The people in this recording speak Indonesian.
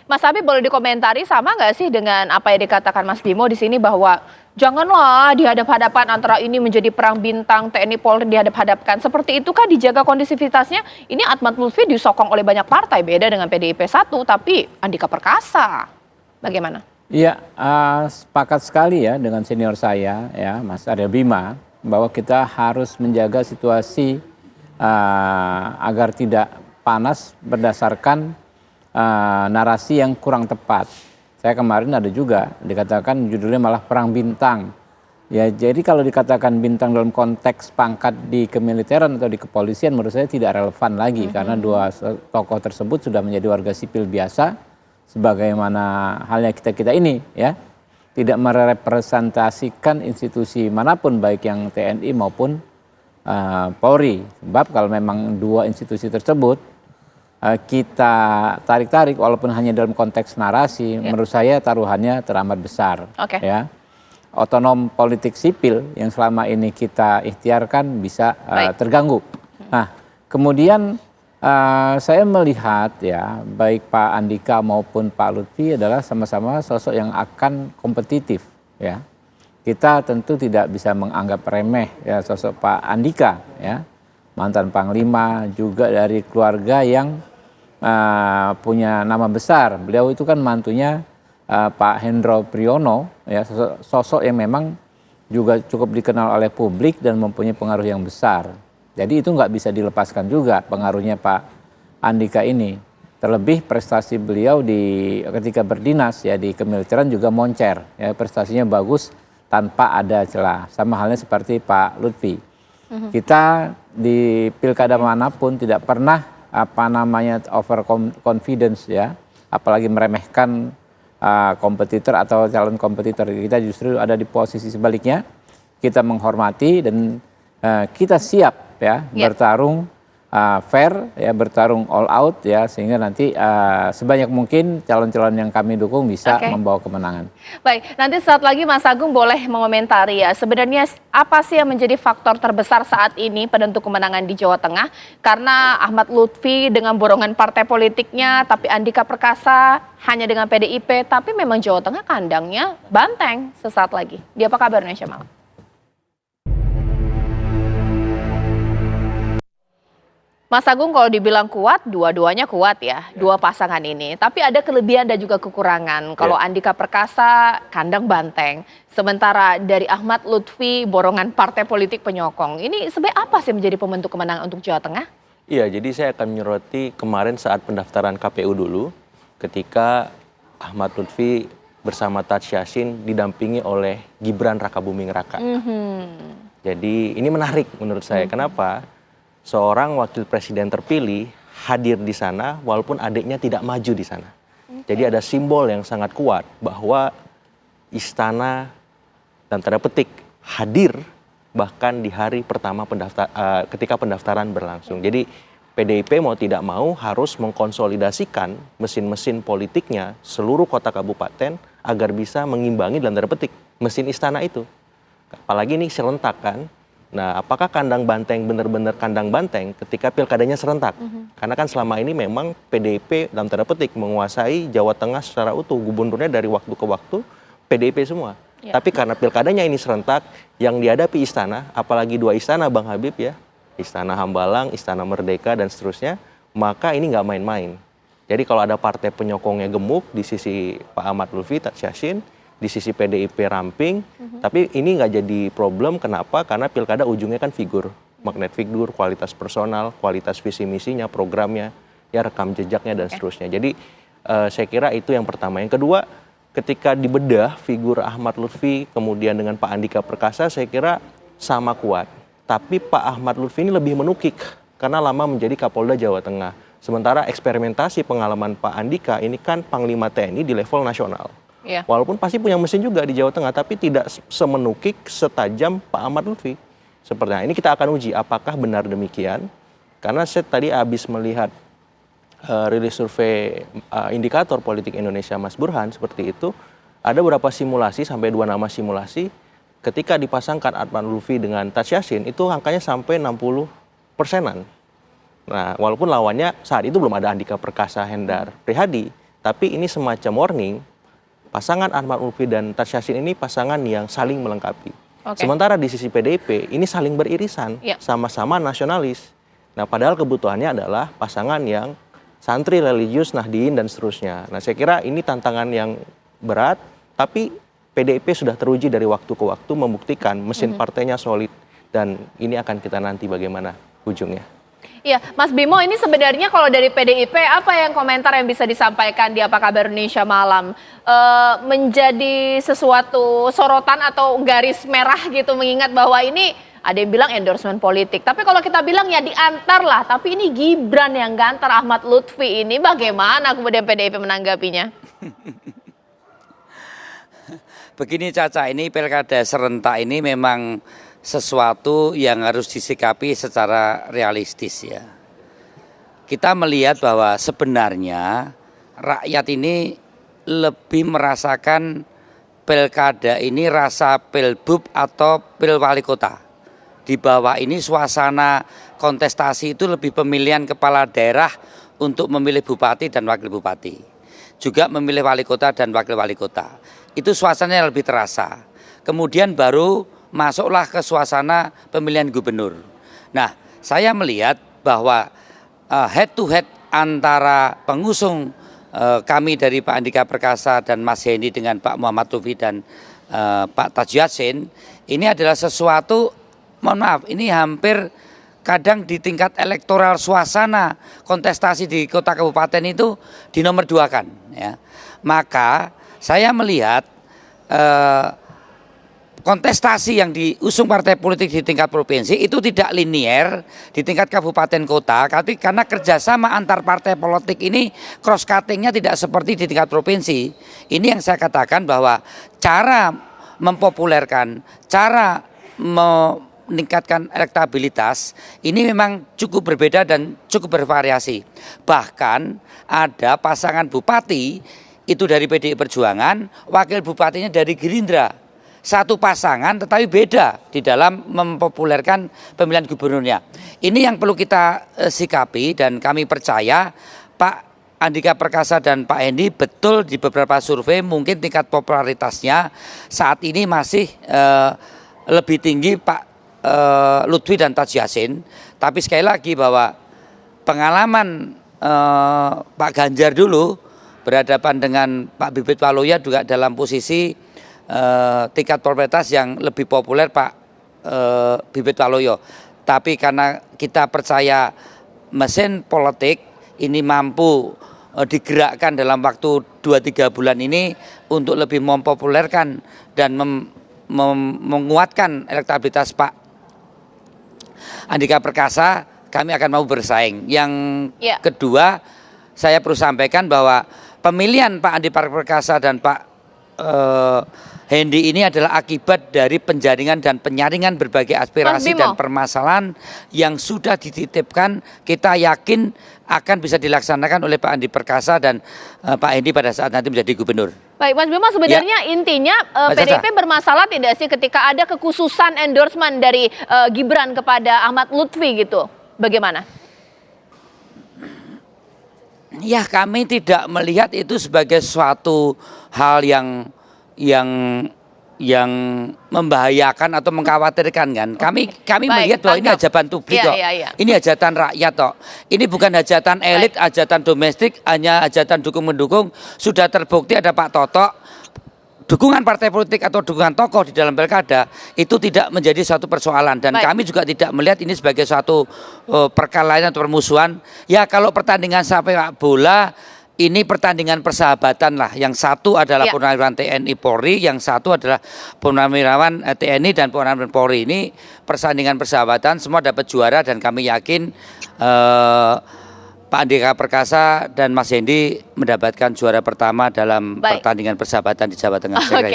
Mas Habib boleh dikomentari sama nggak sih dengan apa yang dikatakan Mas Bimo di sini bahwa janganlah dihadap-hadapan antara ini menjadi perang bintang TNI Polri dihadap-hadapkan. Seperti itu kan dijaga kondisivitasnya. Ini Ahmad Lutfi disokong oleh banyak partai beda dengan PDIP 1 tapi Andika Perkasa. Bagaimana? Iya, sepakat sekali ya dengan senior saya ya Mas Arya Bima bahwa kita harus menjaga situasi agar tidak panas berdasarkan narasi yang kurang tepat. Saya kemarin ada juga dikatakan judulnya malah perang bintang. Ya, jadi kalau dikatakan bintang dalam konteks pangkat di kemiliteran atau di kepolisian menurut saya tidak relevan lagi karena dua tokoh tersebut sudah menjadi warga sipil biasa sebagaimana halnya kita ini ya. Tidak merepresentasikan institusi manapun baik yang TNI maupun Polri. Sebab kalau memang dua institusi tersebut kita tarik-tarik walaupun hanya dalam konteks narasi, menurut saya taruhannya teramat besar. Ya. Otonom politik sipil yang selama ini kita ikhtiarkan bisa terganggu. Nah, kemudian saya melihat ya baik Pak Andika maupun Pak Lutfi adalah sama-sama sosok yang akan kompetitif ya. Kita tentu tidak bisa menganggap remeh ya sosok Pak Andika ya. Mantan Panglima juga dari keluarga yang punya nama besar. Beliau itu kan mantunya Pak Hendro Priyono ya, sosok yang memang juga cukup dikenal oleh publik dan mempunyai pengaruh yang besar. Jadi itu nggak bisa dilepaskan juga pengaruhnya Pak Andika ini. Terlebih prestasi beliau ketika berdinas ya di kemiliteran juga moncer ya, prestasinya bagus tanpa ada celah. Sama halnya seperti Pak Lutfi. Kita di pilkada manapun tidak pernah over confidence ya, apalagi meremehkan kompetitor atau calon kompetitor. Kita justru ada di posisi sebaliknya, kita menghormati dan kita siap ya bertarung fair ya, bertarung all out ya, sehingga nanti sebanyak mungkin calon-calon yang kami dukung bisa membawa kemenangan. Baik, nanti saat lagi Mas Agung boleh mengomentari ya, sebenarnya apa sih yang menjadi faktor terbesar saat ini penentu kemenangan di Jawa Tengah? Karena Ahmad Lutfi dengan borongan partai politiknya, tapi Andika Perkasa hanya dengan PDIP, tapi memang Jawa Tengah kandangnya banteng sesaat lagi. Di Apa Kabar Indonesia Malam. Mas Agung kalau dibilang kuat, dua-duanya kuat ya, dua pasangan ini. Tapi ada kelebihan dan juga kekurangan. Kalau Andika Perkasa, kandang banteng. Sementara dari Ahmad Lutfi, borongan partai politik penyokong. Ini sebenarnya apa sih menjadi pembentuk kemenangan untuk Jawa Tengah? Iya, jadi saya akan menyoroti kemarin saat pendaftaran KPU dulu, ketika Ahmad Lutfi bersama Taj Yassin didampingi oleh Gibran Rakabuming Raka. Jadi ini menarik menurut saya. Kenapa? Seorang wakil presiden terpilih hadir di sana walaupun adiknya tidak maju di sana. Jadi ada simbol yang sangat kuat bahwa istana dan tanda petik hadir bahkan di hari pertama ketika pendaftaran berlangsung. Jadi PDIP mau tidak mau harus mengkonsolidasikan mesin-mesin politiknya seluruh kota kabupaten agar bisa mengimbangi dalam tanda petik mesin istana itu. Apalagi ini serentak kan. Nah, apakah kandang banteng benar-benar kandang banteng ketika pilkadanya serentak? Karena kan selama ini memang PDIP dalam tanda petik menguasai Jawa Tengah secara utuh, gubernurnya dari waktu ke waktu PDIP semua. Tapi karena pilkadanya ini serentak, yang dihadapi istana, apalagi dua istana Bang Habib ya, Istana Hambalang, Istana Merdeka dan seterusnya, maka ini nggak main-main. Jadi kalau ada partai penyokongnya gemuk di sisi Pak Ahmad Lutfi, Taj Yassin, di sisi PDIP ramping, tapi ini nggak jadi problem. Kenapa? Karena pilkada ujungnya kan figur, magnet figur, kualitas personal, kualitas visi misinya, programnya, ya rekam jejaknya dan seterusnya. Jadi saya kira itu yang pertama. Yang kedua, ketika dibedah figur Ahmad Lutfi kemudian dengan Pak Andika Perkasa, saya kira sama kuat. Tapi Pak Ahmad Lutfi ini lebih menukik karena lama menjadi Kapolda Jawa Tengah. Sementara eksperimentasi pengalaman Pak Andika ini kan Panglima TNI di level nasional. Walaupun pasti punya mesin juga di Jawa Tengah, tapi tidak semenukik, setajam Pak Ahmad Lutfi. Sepertinya ini kita akan uji apakah benar demikian. Karena saya tadi habis melihat rilis survei indikator politik Indonesia Mas Burhan seperti itu. Ada beberapa simulasi, sampai 2 nama simulasi. Ketika dipasangkan Ahmad Lutfi dengan Taj Yassin, itu angkanya sampai 60%-an. Nah, walaupun lawannya saat itu belum ada Andika Perkasa, Hendar Prihadi. Tapi ini semacam warning, pasangan Ahmad Lutfi dan Taj Yassin ini pasangan yang saling melengkapi. Oke. Sementara di sisi PDIP ini saling beririsan, Ya. sama-sama nasionalis. Nah, padahal kebutuhannya adalah pasangan yang santri, religius, Nahdien, dan seterusnya. Nah, saya kira ini tantangan yang berat, tapi PDIP sudah teruji dari waktu ke waktu membuktikan mesin partainya solid. Dan ini akan kita nanti bagaimana ujungnya. Iya, Mas Bimo, ini sebenarnya kalau dari PDIP apa yang komentar yang bisa disampaikan di Apa Kabar Indonesia Malam? Menjadi sesuatu sorotan atau garis merah gitu, mengingat bahwa ini ada yang bilang endorsement politik. Tapi kalau kita bilang ya diantar lah, tapi ini Gibran yang gantar Ahmad Lutfi ini, bagaimana kemudian PDIP menanggapinya? Begini Caca, ini pilkada serentak ini memang sesuatu yang harus disikapi secara realistis ya. Kita melihat bahwa sebenarnya rakyat ini lebih merasakan pilkada ini rasa pilbub atau pil wali kota. Di bawah ini suasana kontestasi itu lebih pemilihan kepala daerah untuk memilih bupati dan wakil bupati. Juga memilih wali kota dan wakil wali kota. Itu suasananya lebih terasa. Kemudian baru masuklah ke suasana pemilihan gubernur. Nah, saya melihat bahwa head to head antara pengusung kami dari Pak Andika Perkasa dan Mas Hendy dengan Pak Muhammad Lutfi dan Pak Taj Yassin, ini adalah sesuatu, mohon maaf, ini hampir kadang di tingkat elektoral suasana kontestasi di kota kabupaten itu dinomor duakan. Ya. Maka saya melihat kontestasi yang diusung partai politik di tingkat provinsi itu tidak linier di tingkat kabupaten kota, tapi karena kerjasama antar partai politik ini cross cuttingnya tidak seperti di tingkat provinsi. Ini yang saya katakan bahwa cara mempopulerkan, cara meningkatkan elektabilitas ini memang cukup berbeda dan cukup bervariasi. Bahkan ada pasangan bupati itu dari PDI Perjuangan, wakil bupatinya dari Gerindra. Satu pasangan tetapi beda di dalam mempopulerkan pemilihan gubernurnya. Ini yang perlu kita sikapi dan kami percaya Pak Andika Perkasa dan Pak Hendy betul di beberapa survei mungkin tingkat popularitasnya saat ini masih lebih tinggi Pak Lutfi dan Taj Yassin. Tapi sekali lagi bahwa pengalaman Pak Ganjar dulu berhadapan dengan Pak Bibit Waluyo juga dalam posisi tingkat popularitas yang lebih populer Pak Bibit Waluyo. Tapi karena kita percaya mesin politik ini mampu digerakkan dalam waktu 2-3 bulan ini untuk lebih mempopulerkan dan menguatkan elektabilitas Pak Andika Perkasa, kami akan mau bersaing. Yang kedua, saya perlu sampaikan bahwa pemilihan Pak Andika Perkasa dan Pak Hendy ini adalah akibat dari penjaringan dan penyaringan berbagai aspirasi dan permasalahan yang sudah dititipkan, kita yakin akan bisa dilaksanakan oleh Pak Andika Perkasa dan Pak Hendy pada saat nanti menjadi gubernur. Baik, Mas Bimo, sebenarnya intinya PDIP bermasalah tidak sih ketika ada kekhususan endorsement dari Gibran kepada Ahmad Lutfi gitu? Bagaimana? Ya, kami tidak melihat itu sebagai suatu hal yang membahayakan atau mengkhawatirkan kan. Kami melihat bahwa ini hajatan publik kok. Ini hajatan rakyat kok. Ini bukan hajatan elit, hajatan domestik, hanya hajatan dukung-mendukung. Sudah terbukti ada Pak Toto. Dukungan partai politik atau dukungan tokoh di dalam pilkada itu tidak menjadi suatu persoalan dan kami juga tidak melihat ini sebagai suatu perkelahian atau permusuhan. Ya kalau pertandingan sepak bola ini pertandingan persahabatan lah. Yang satu adalah purnawirawan TNI Polri, yang satu adalah purnawirawan TNI dan purnawirawan Polri. Ini pertandingan persahabatan, semua dapat juara dan kami yakin Pak Andika Perkasa dan Mas Hendy mendapatkan juara pertama dalam pertandingan persahabatan di Jawa Tengah.